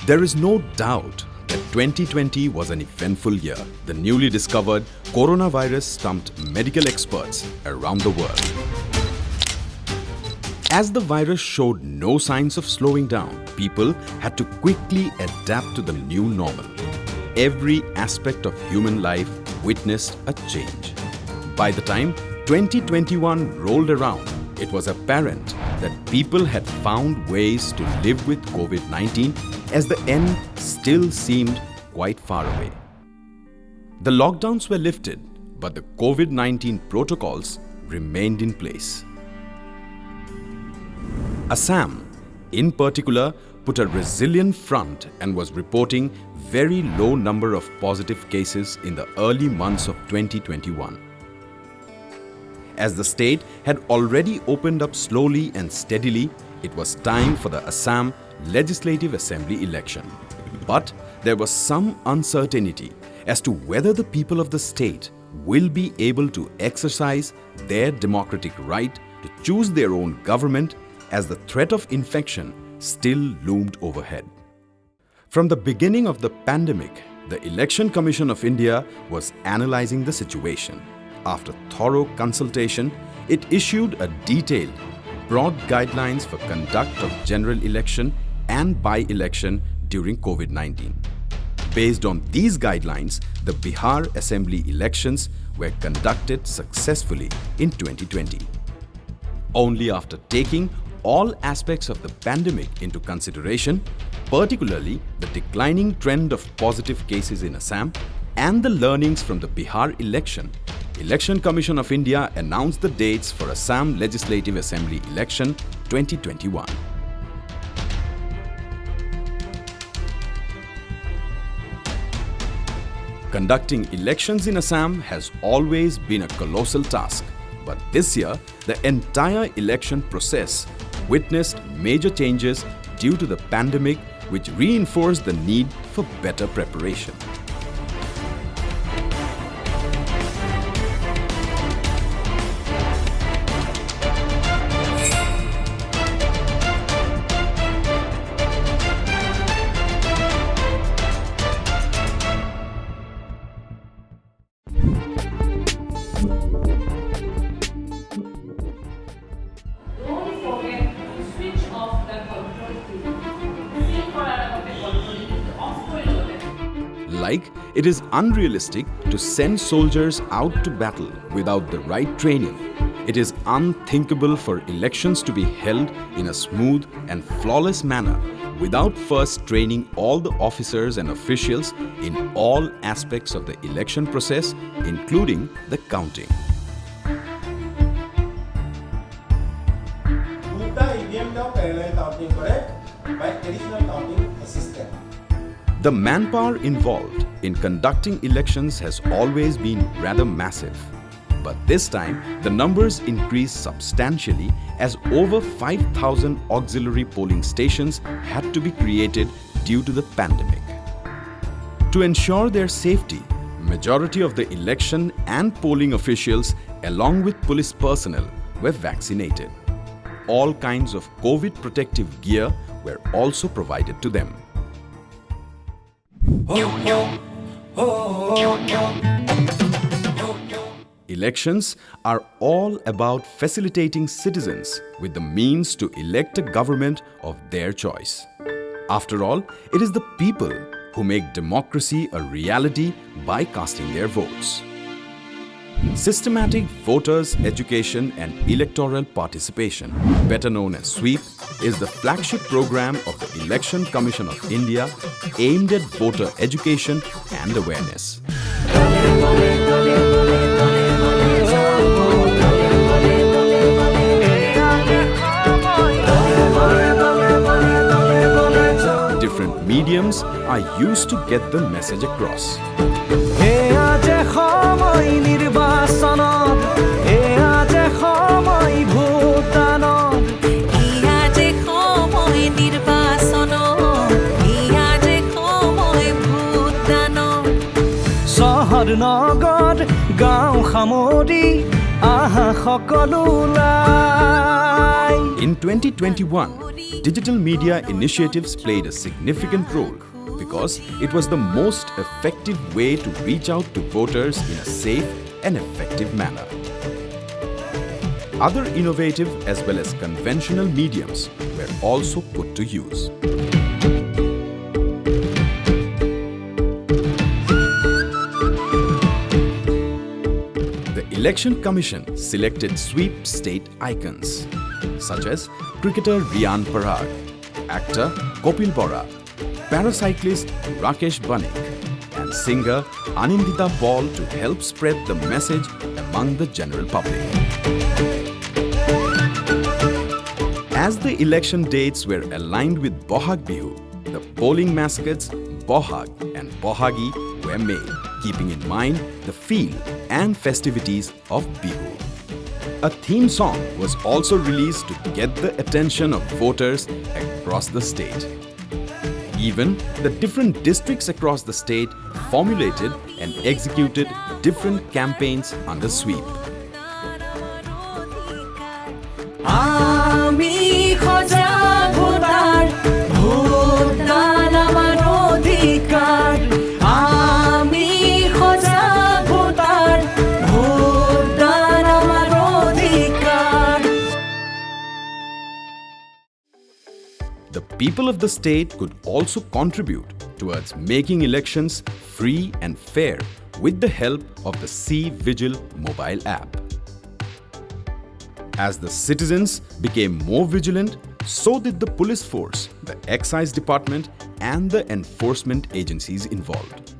There is no doubt that 2020 was an eventful year. The newly discovered coronavirus stumped medical experts around the world. As the virus showed no signs of slowing down, people had to quickly adapt to the new normal. Every aspect of human life witnessed a change. By the time 2021 rolled around, it was apparent that people had found ways to live with COVID-19 as the end still seemed quite far away. The lockdowns were lifted, but the COVID-19 protocols remained in place. Assam, in particular, put a resilient front and was reporting very low number of positive cases in the early months of 2021. As the state had already opened up slowly and steadily, it was time for the Assam Legislative Assembly election. But there was some uncertainty as to whether the people of the state will be able to exercise their democratic right to choose their own government, as the threat of infection still loomed overhead. From the beginning of the pandemic, the Election Commission of India was analyzing the situation. After thorough consultation, it issued a detailed, broad guidelines for conduct of general election and by-election during COVID-19. Based on these guidelines, the Bihar Assembly elections were conducted successfully in 2020. Only after taking all aspects of the pandemic into consideration, particularly the declining trend of positive cases in Assam and the learnings from the Bihar election, Election Commission of India announced the dates for Assam Legislative Assembly election 2021. Conducting elections in Assam has always been a colossal task, but this year the entire election process witnessed major changes due to the pandemic, which reinforced the need for better preparation. Like, it is unrealistic to send soldiers out to battle without the right training. It is unthinkable for elections to be held in a smooth and flawless manner without first training all the officers and officials in all aspects of the election process, including the counting. The manpower involved in conducting elections has always been rather massive. But this time, the numbers increased substantially as over 5,000 auxiliary polling stations had to be created due to the pandemic. To ensure their safety, majority of the election and polling officials along with police personnel were vaccinated. All kinds of COVID protective gear were also provided to them. Elections are all about facilitating citizens with the means to elect a government of their choice. After all, it is the people who make democracy a reality by casting their votes. Systematic voters' education and electoral participation, better known as SWEEP, is the flagship program of the Election Commission of India aimed at voter education and awareness. Different mediums are used to get the message across. নগর গাঁও খামৰি In 2021, digital media initiatives played a significant role because it was the most effective way to reach out to voters in a safe and effective manner. Other innovative as well as conventional mediums were also put to use. The Election Commission selected sweep state icons such as cricketer Riyan Parag, actor Kopil Bora, paracyclist Rakesh Banik, and singer Anindita Paul to help spread the message among the general public. As the election dates were aligned with Bohag Bihu, the polling mascots Bohag and Bohagi were made, keeping in mind the feel and festivities of Bihu. A theme song was also released to get the attention of voters across the state. Even the different districts across the state formulated and executed different campaigns under sweep. The people of the state could also contribute towards making elections free and fair with the help of the C-Vigil mobile app. As the citizens became more vigilant, so did the police force, the excise department, and the enforcement agencies involved.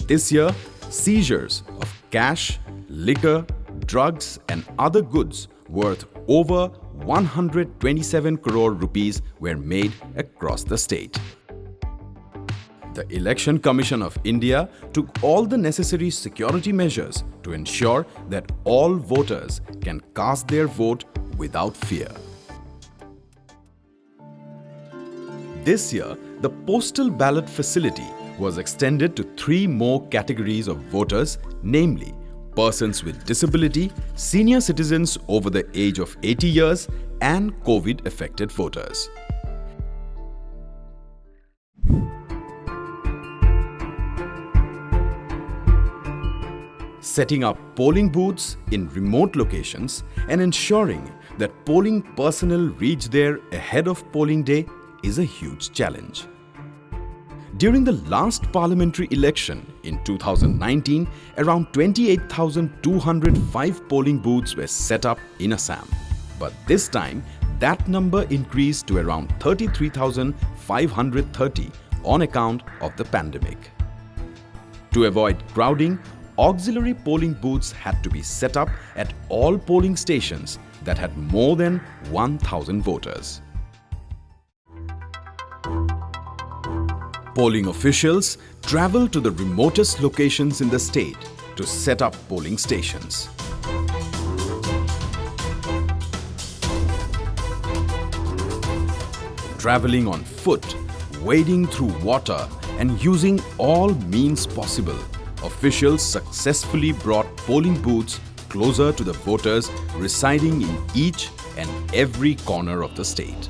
This year, seizures of cash, liquor, drugs, and other goods worth over 127 crore rupees were made across the state. The Election Commission of India took all the necessary security measures to ensure that all voters can cast their vote without fear. This year, the postal ballot facility was extended to 3 more categories of voters, namely persons with disability, senior citizens over the age of 80 years, and COVID-affected voters. Setting up polling booths in remote locations and ensuring that polling personnel reach there ahead of polling day is a huge challenge. During the last parliamentary election in 2019, around 28,205 polling booths were set up in Assam. But this time, that number increased to around 33,530 on account of the pandemic. To avoid crowding, auxiliary polling booths had to be set up at all polling stations that had more than 1,000 voters. Polling officials traveled to the remotest locations in the state to set up polling stations. Traveling on foot, wading through water, and using all means possible, officials successfully brought polling booths closer to the voters residing in each and every corner of the state.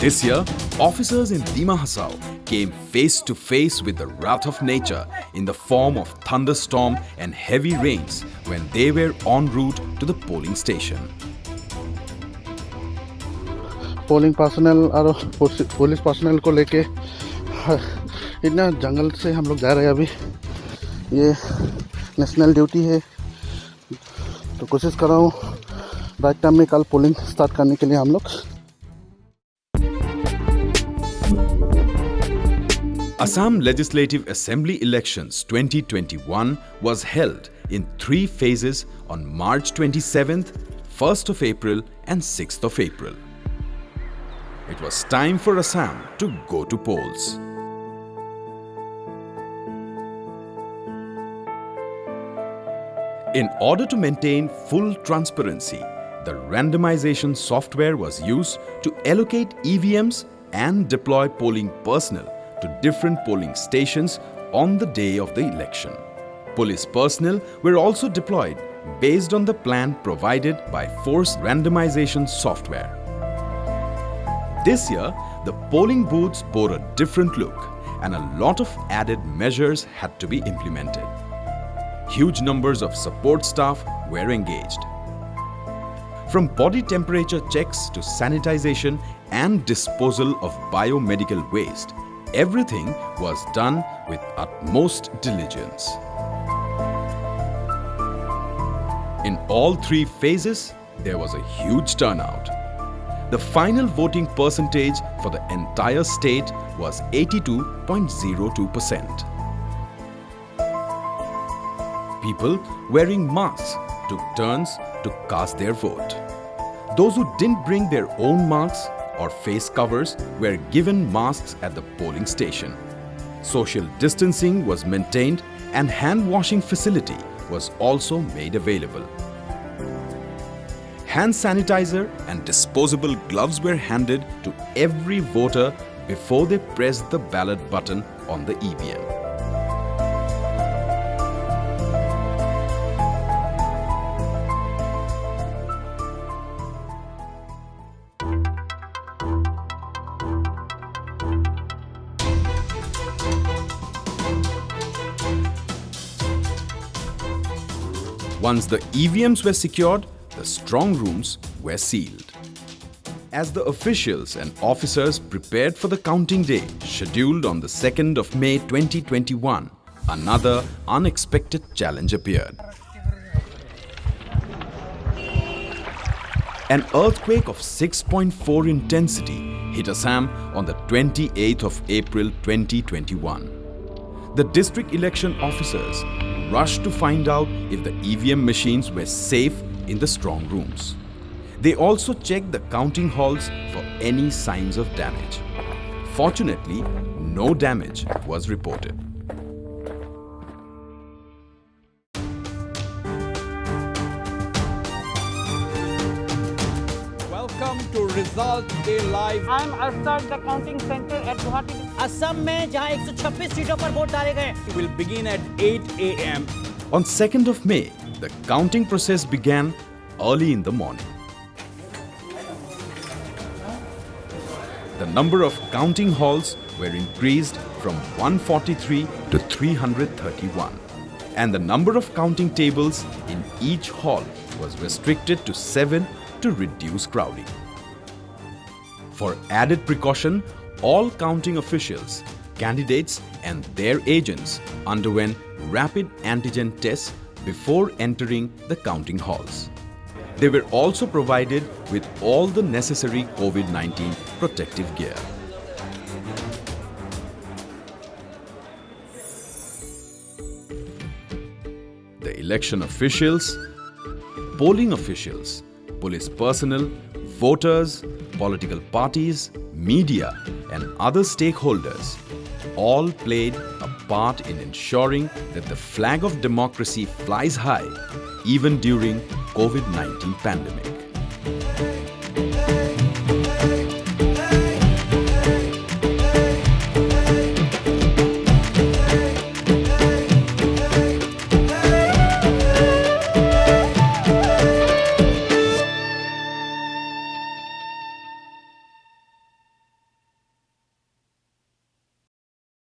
This year, officers in Dima Hasao came face to face with the wrath of nature in the form of thunderstorm and heavy rains when they were en route to the polling station. Polling personal और police personal को लेके इतना जंगल से हम लोग जा रहे हैं अभी। ये नेशनल ड्यूटी है, तो कोशिश कर रहा हूँ राइट टाइम में कल पोलिंग स्टार्ट करने के लिए हम लोग। Assam Legislative Assembly Elections 2021 was held in 3 phases on March 27th, 1st of April and 6th of April. It was time for Assam to go to polls. In order to maintain full transparency, the randomization software was used to allocate EVMs and deploy polling personnel to different polling stations on the day of the election. Police personnel were also deployed based on the plan provided by force randomization software. This year, the polling booths bore a different look and a lot of added measures had to be implemented. Huge numbers of support staff were engaged. From body temperature checks to sanitization and disposal of biomedical waste, everything was done with utmost diligence. In all 3 phases, there was a huge turnout. The final voting percentage for the entire state was 82.02%. People wearing masks took turns to cast their vote. Those who didn't bring their own masks or face covers were given masks at the polling station. Social distancing was maintained and hand washing facility was also made available. Hand sanitizer and disposable gloves were handed to every voter before they pressed the ballot button on the EVM. Once the EVMs were secured, the strong rooms were sealed. As the officials and officers prepared for the counting day scheduled on the 2nd of May 2021, another unexpected challenge appeared. An earthquake of 6.4 intensity hit Assam on the 28th of April 2021. The district election officers rushed to find out if the EVM machines were safe in the strong rooms. They also checked the counting halls for any signs of damage. Fortunately, no damage was reported. Welcome to Result Day Live. I am outside the counting center at Guwahati. Assam में जहां 126 सीटों पर vote डाले गए Will begin at 8 a.m. On 2nd of May, the counting process began early in the morning. The number of counting halls were increased from 143 to 331, and the number of counting tables in each hall was restricted to 7 to reduce crowding. For added precaution, all counting officials, candidates and their agents underwent rapid antigen tests before entering the counting halls. They were also provided with all the necessary COVID-19 protective gear. The election officials, polling officials, police personnel, voters, political parties, media and other stakeholders all played a part in ensuring that the flag of democracy flies high even during COVID-19 pandemic.